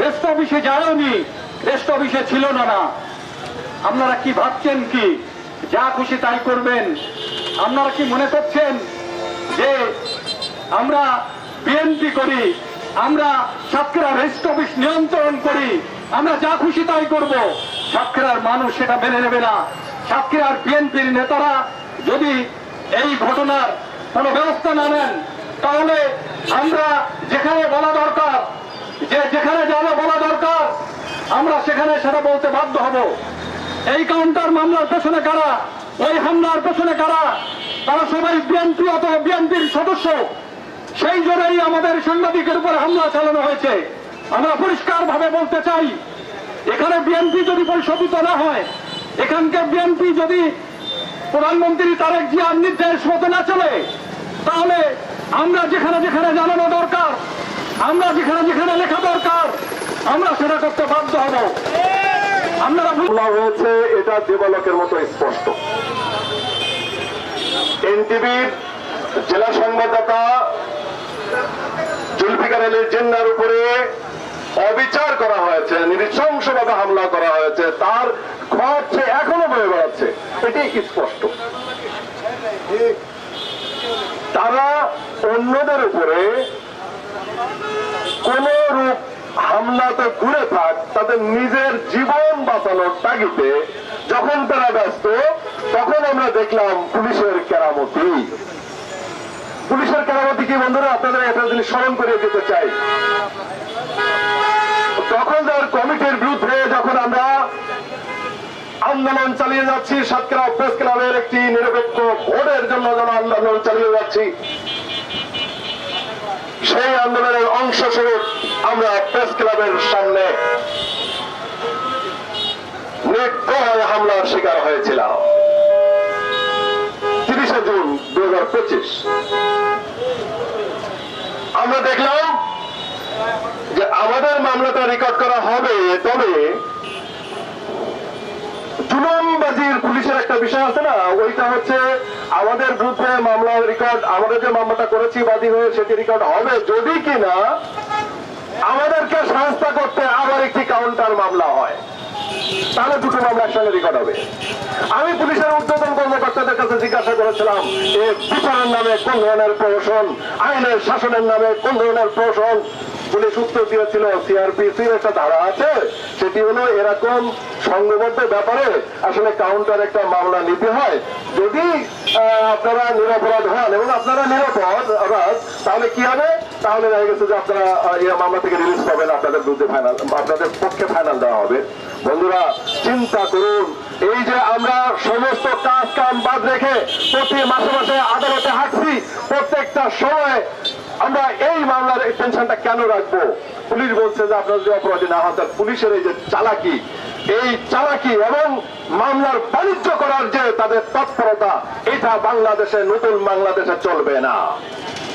Rest অফিসে যায়নি, rest অফিসে ছিল না। আপনারা কি ভাবছেন কি যা খুশি তাই করবেন? আপনারা কি মনে করছেন যে আমরা বিএনপি করি, আমরা সাতক্ষীরা রেস্ট অফিস নিয়ন্ত্রণ করি, আমরা যা খুশি তাই করব? সাতক্ষীরার মানুষ সেটা মেনে নেবে না। সাতক্ষীরার বিএনপির নেতারা যদি এই ঘটনার কোনো ব্যবস্থা না নেন, তাহলে আমরা যেখানে বলা দরকার, যেখানে যারা বলা দরকার, আমরা সেখানে সেটা বলতে বাধ্য হব। এই কাউন্টার মামলার পেছনে কারা, ওই হামলার পেছনে কারা, তারা সবাই বিএনপি অথবা বিএনপির সদস্য। সেই জন্যই আমাদের সাংবাদিকের উপর হামলা চালানো হয়েছে। আমরা পরিষ্কার ভাবে বলতে চাই, এখানে বিএনপি যদি পরিশোধিত না হয়, এখানকার বিএনপি যদি প্রধানমন্ত্রী তারেক জিয়ার নির্দেশ মতো না চলে, তাহলে আমরা যেখানে যেখানে জানানো দরকার, আমরা যেখানে যেখানে লেখা দরকার, আমরা সেটা করতে বাধ্য হব। আপনারা হয়েছে এটা দেবালকের মতো স্পষ্ট। এনটিভির জেলা সংবাদদাতা জুলফিকার আলী জিন্নার উপরে অবিচার করা হয়েছে, নৃশংসভাবে হামলা করা হয়েছে, তার খরচ এখনো বয়ে বেড়াচ্ছে, এটি স্পষ্ট। তারা অন্যদের উপরে কোন রূপ হামলাতে দূরে থাক, তাদের নিজের জীবন বাঁচানোর তাগিদে যখন তারা ব্যস্ত, তখন আমরা দেখলাম পুলিশের কেরামতি। পুলিশের কেরামতি কি বন্ধুরা? আপনাদের একটা জিনিস স্মরণ করে দিতে চাই। তখন যার কমিটির বিরুদ্ধে যখন আমরা আন্দোলন চালিয়ে যাচ্ছি, সাতক্ষীরা প্রেস ক্লাবের একটি নিরপেক্ষ ভোটের জন্য যেন আন্দোলন চালিয়ে যাচ্ছি, সেই আন্দোলনের অংশস্বরূপ আমরা প্রেস ক্লাবের সামনে নির্দয় হামলার শিকার হয়েছিলাম 30 জুন 2025। আমরা দেখলাম যে আমাদের মামলাটা রেকর্ড করা হবে, তবে জুলুমবাজির পুলিশের একটা বিষয় আছে না, ওইটা হচ্ছে আমাদের বিরুদ্ধে মামলা রেকর্ড, আমরা যে মামলাটা করেছি বাদী হয়ে, সেটি রেকর্ড হবে যদি কিনা আমাদেরকে সংস্থা করতে আবার একটি কাউন্টার মামলা হয়, তাহলে দুটো মামলা একসঙ্গে রেকর্ড হবে। আমি পুলিশের ঊর্ধ্বতন কর্মকর্তাদের কাছে জিজ্ঞাসা করেছিলাম, বিচারের নামে কোন ধরনের প্রহসন, আইনের শাসনের নামে কোন ধরনের প্রহসন? পুলিশ উত্তর দিয়েছিল, সিআরপিসির একটা ধারা আছে, সেটি হলো এরকম সংঘবদ্ধ ব্যাপারে আসলে কাউন্টার একটা মামলা নিতে হয়। যদি আপনারা নিরপরাধ হন এবং আপনারা নিরপরাধ, তাহলে কি হবে? তাহলে দেখা গেছে যে আপনারা এই মামলা থেকে রিলিজ পাবেন, আপনাদের বিরুদ্ধে ফাইনাল, আপনাদের পক্ষে ফাইনাল দেওয়া হবে। বন্ধুরা চিন্তা করুন, এই যে আমরা সমস্ত কাজ কাম বাদ রেখে প্রতি মাসে মাসে আদালতে হাঁটছি, প্রত্যেকটা সময় আমরা এই মামলার টেনশনটা কেন রাখবো? পুলিশ বলছে যে আপনারা যদি অপরাধী না হন, তার পুলিশের এই যে চালাকি, এই চালাকি এবং মামলার বাণিজ্য করার যে তাদের তৎপরতা, এটা বাংলাদেশে, নতুন বাংলাদেশে চলবে না।